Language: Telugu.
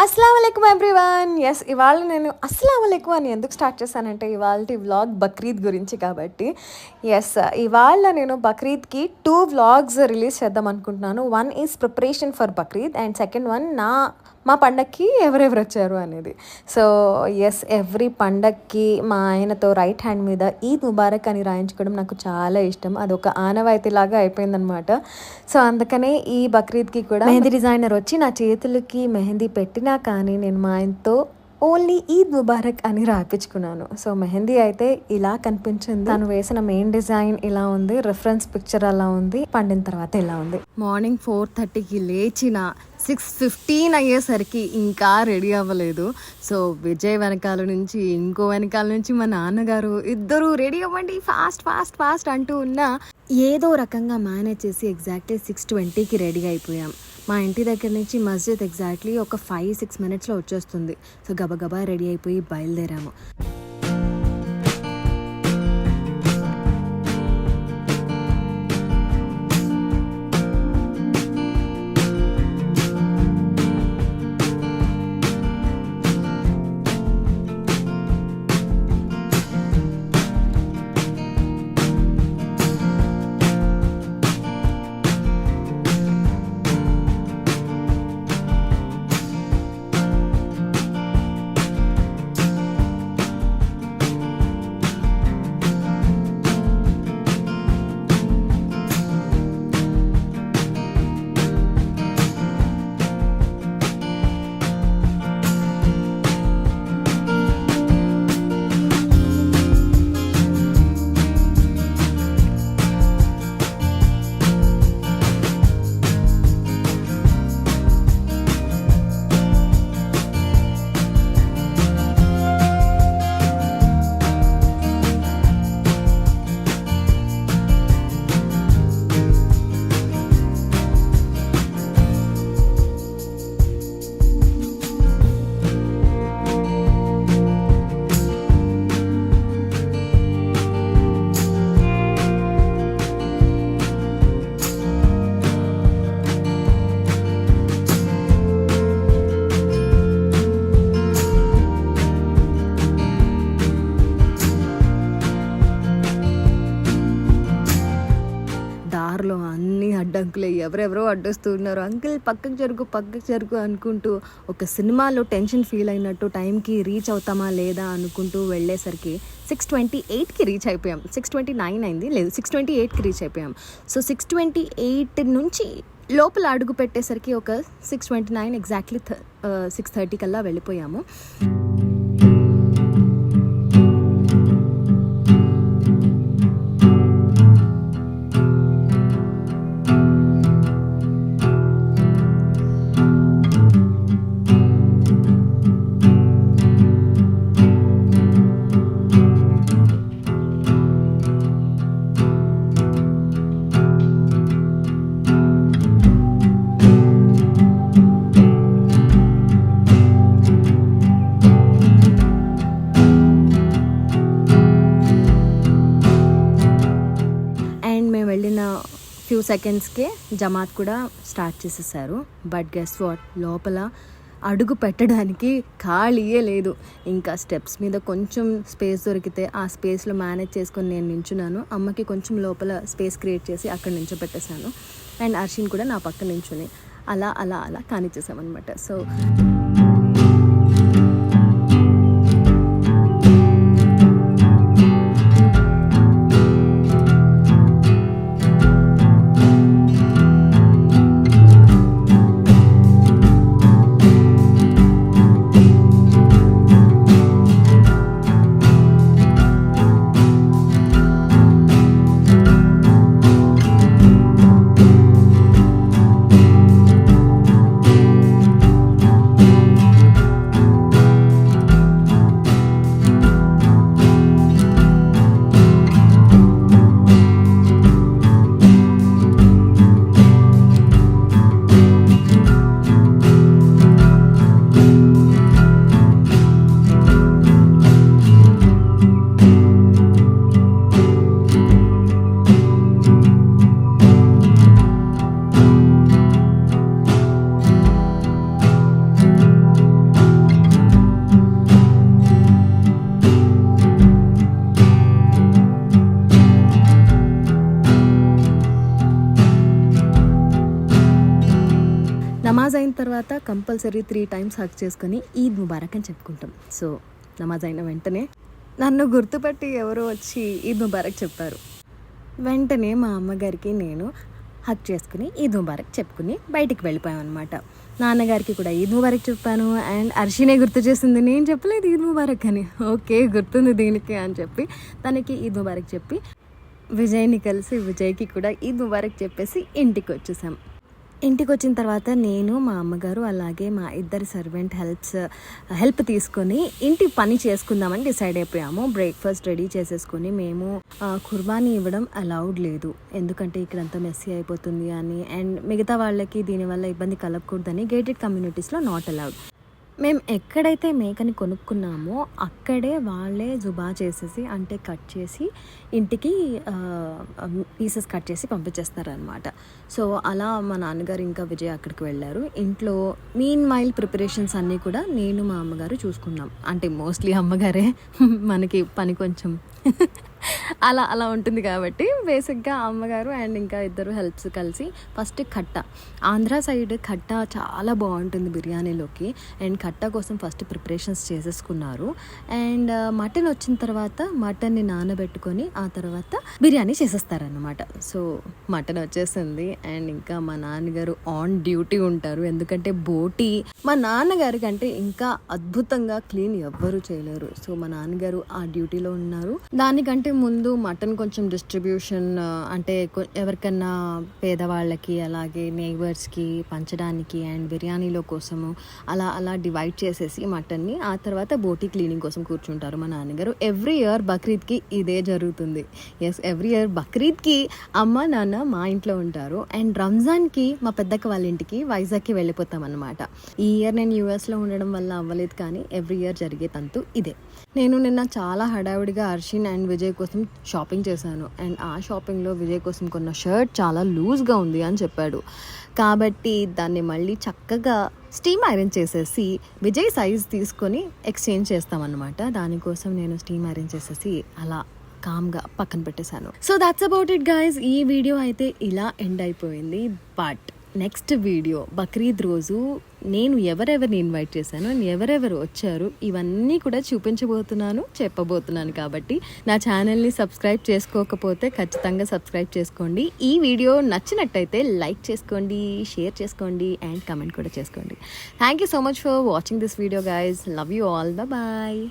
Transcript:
అస్సలాము అలైకుం ఎవ్రీవన్. ఇవాళ నేను అస్సలాము అలైకుం అని ఎందుకు స్టార్ట్ చేశానంటే ఇవాల్టి వ్లాగ్ బక్రీద్ గురించి కాబట్టి. ఇవాళ నేను బక్రీద్‌కి 2 వ్లాగ్స్ రిలీజ్ చేద్దాం అనుకుంటున్నాను. One is preparation for Bakrid and second one మా పండక్కి ఎవరెవరొచ్చారు అనేది. సో ఎవ్రీ పండక్కి మా ఆయనతో రైట్ హ్యాండ్ మీద ఈద్ ముబారక్ అని రాయించుకోవడం నాకు చాలా ఇష్టం. అదొక ఆనవాయితీలాగా అయిపోయిందనమాట. సో అందుకనే ఈ బక్రీద్‌కి కూడా మెహందీ డిజైనర్ వచ్చి నా చేతులకి మెహందీ పెట్టినా కానీ నేను మా ఆయనతో ఓన్లీ ఈద్ ముబారక్ అని రాయించుకున్నాను. సో మెహందీ అయితే ఇలా కనిపించింది. తను వేసిన మెయిన్ డిజైన్ ఇలా ఉంది, రిఫరెన్స్ పిక్చర్ అలా ఉంది, పండిన తర్వాత ఇలా ఉంది. మార్నింగ్ 4:30కి లేచిన 6:15 అయ్యేసరికి ఇంకా రెడీ అవ్వలేదు. సో విజయ్ వెనకాల నుంచి ఇంకో వెనకాల నుంచి మా నాన్నగారు ఇద్దరు రెడీ అవ్వండి ఫాస్ట్ ఫాస్ట్ ఫాస్ట్ అంటూ ఉన్నా ఏదో రకంగా మేనేజ్ చేసి ఎగ్జాక్ట్లీ 6:20కి రెడీ అయిపోయాం. మా ఇంటి దగ్గర నుంచి మస్జిద్ ఎగ్జాక్ట్లీ ఒక 5-6 మినిట్స్లో వచ్చేస్తుంది. సో గబగబా రెడీ అయిపోయి బయలుదేరాము. దారిలో అన్ని అడ్డంకులే, ఎవరెవరో అడ్డొస్తూ ఉన్నారు. అంకుల్ పక్కకు జరుగు అనుకుంటూ ఒక సినిమాలో టెన్షన్ ఫీల్ అయినట్టు టైంకి రీచ్ అవుతామా లేదా అనుకుంటూ వెళ్ళేసరికి 6:28కి రీచ్ అయిపోయాం. 6:29 అయింది, లేదు 6:28కి రీచ్ అయిపోయాం. సో 6:28 నుంచి లోపల అడుగు పెట్టేసరికి ఒక 6:29 ఎగ్జాక్ట్లీ 6:30 కల్లా వెళ్ళిపోయాము. ఫ్యూ సెకండ్స్కే జమాత్ కూడా స్టార్ట్ చేసేసారు. బట్ గెస్ వాట్, లోపల అడుగు పెట్టడానికి ఖాళీయే లేదు. ఇంకా స్టెప్స్ మీద కొంచెం స్పేస్ దొరికితే ఆ స్పేస్లో మేనేజ్ చేసుకొని నేను నించున్నాను. అమ్మకి కొంచెం లోపల స్పేస్ క్రియేట్ చేసి అక్కడ నించోబెట్టేశాను. అండ్ అర్షిన్ కూడా నా పక్క నించుని అలా అలా అలా కానిచ్చేసామన్నమాట. సో తర్వాత కంపల్సరీ 3 టైమ్స్ హగ్ చేసుకొని ఈద్ ముబారక్ అని చెప్పుకుంటాం. సో నమాజ్ అయిన వెంటనే నన్ను గుర్తుపట్టి ఎవరో వచ్చి ఈద్ ముబారక్ చెప్పారు. వెంటనే మా అమ్మగారికి నేను హగ్ చేసుకుని ఈద్ ముబారక్ చెప్పుకుని బయటికి వెళ్ళిపోయాం అనమాట. నాన్నగారికి కూడా ఈద్ ముబారక్ చెప్పాను. అండ్ అర్షినే గుర్తు చేసింది, నేను చెప్పలేదు ఈద్ ముబారక్ అని. ఓకే గుర్తుంది దీనికి అని చెప్పి తనకి ఈద్ ముబారక్ చెప్పి విజయ్ని కలిసి విజయ్కి కూడా ఈద్ ముబారక్ చెప్పేసి ఇంటికి వచ్చేసాం. ఇంటికి వచ్చిన తర్వాత నేను, మా అమ్మగారు, అలాగే మా ఇద్దరు సర్వెంట్ హెల్ప్ తీసుకొని ఇంటి పని చేసుకుందామని డిసైడ్ అయిపోయాము. బ్రేక్ఫాస్ట్ రెడీ చేసేసుకొని మేము కుర్బానీ ఇవ్వడం అలౌడ్ లేదు, ఎందుకంటే ఇక్కడంతా మెస్సీ అయిపోతుంది అని, అండ్ మిగతా వాళ్ళకి దీనివల్ల ఇబ్బంది కలగకూడదని గేటెడ్ కమ్యూనిటీస్లో నాట్ అలౌడ్. మేము ఎక్కడైతే మేకని కొనుక్కున్నామో అక్కడే వాళ్ళే జుబా చేసేసి, అంటే కట్ చేసి ఇంటికి పీసెస్ కట్ చేసి పంపించేస్తారనమాట. సో అలా మా నాన్నగారు ఇంకా విజయ్ అక్కడికి వెళ్ళారు. ఇంట్లో మీన్ మైల్ ప్రిపరేషన్స్ అన్నీ కూడా నేను మా అమ్మగారు చూసుకున్నాం. అంటే మోస్ట్లీ అమ్మగారే, మనకి పని కొంచెం అలా అలా ఉంటుంది కాబట్టి బేసిక్గా అమ్మగారు అండ్ ఇంకా ఇద్దరు హెల్ప్స్ కలిసి ఫస్ట్ కట్ట, ఆంధ్ర సైడ్ కట్ట చాలా బాగుంటుంది బిర్యానీలోకి. అండ్ కట్ట కోసం ఫస్ట్ ప్రిపరేషన్స్ చేసేసుకున్నారు. అండ్ మటన్ వచ్చిన తర్వాత మటన్ని నానబెట్టుకొని ఆ తర్వాత బిర్యానీ చేసేస్తారన్నమాట. సో మటన్ వచ్చేసింది. అండ్ ఇంకా మా నాన్నగారు ఆన్ డ్యూటీ ఉంటారు, ఎందుకంటే బోటి మా నాన్నగారి కంటే ఇంకా అద్భుతంగా క్లీన్ ఎవ్వరూ చేయలేరు. సో మా నాన్నగారు ఆ డ్యూటీలో ఉన్నారు. దానికంటే ముందు మటన్ కొంచెం డిస్ట్రిబ్యూషన్, అంటే ఎవరికన్నా పేదవాళ్ళకి అలాగే నైబర్స్కి పంచడానికి అండ్ బిర్యానీలో కోసము అలా అలా డివైడ్ చేసేసి మటన్ని ఆ తర్వాత బోటీ క్లీనింగ్ కోసం కూర్చుంటారు మా నాన్నగారు. ఎవ్రీ ఇయర్ బక్రీద్కి ఇదే జరుగుతుంది. ఎస్, ఎవ్రీ ఇయర్ బక్రీద్కి అమ్మ నాన్న మా ఇంట్లో ఉంటారు. అండ్ రంజాన్కి మా పెద్దక్క వాళ్ళ ఇంటికి వైజాగ్కి వెళ్ళిపోతాం అన్నమాట. ఈ ఇయర్ నేను యూఎస్లో ఉండడం వల్ల అవ్వలేదు, కానీ ఎవ్రీ ఇయర్ జరిగే తంతు ఇదే. నేను నిన్న చాలా హడావుడిగా అర్షిన్ అండ్ విజయ్ కోసం షాపింగ్ చేశాను. అండ్ ఆ షాపింగ్లో విజయ్ కోసం కొన్న షర్ట్ చాలా లూజ్గా ఉంది అని చెప్పాడు. కాబట్టి దాన్ని మళ్ళీ చక్కగా స్టీమ్ ఐరన్ చేసేసి విజయ్ సైజ్ తీసుకొని ఎక్స్చేంజ్ చేస్తామన్నమాట. దానికోసం నేను స్టీమ్ ఐరన్ చేసేసి అలా కామ్గా పక్కన పెట్టేశాను. So that's about it guys. ఈ వీడియో అయితే ఇలా ఎండ్ అయిపోయింది. బట్ నెక్స్ట్ వీడియో బక్రీద్ రోజు నేను ఎవరెవరిని ఇన్వైట్ చేశాను, ఎవరెవరు వచ్చారు, ఇవన్నీ కూడా చెప్పబోతున్నాను. కాబట్టి నా ఛానల్ని సబ్స్క్రైబ్ చేసుకోకపోతే ఖచ్చితంగా సబ్స్క్రైబ్ చేసుకోండి. ఈ వీడియో నచ్చినట్టయితే లైక్ చేసుకోండి, షేర్ చేసుకోండి అండ్ కమెంట్ కూడా చేసుకోండి. Thank you so much for watching this video guys. Love you all. Bye.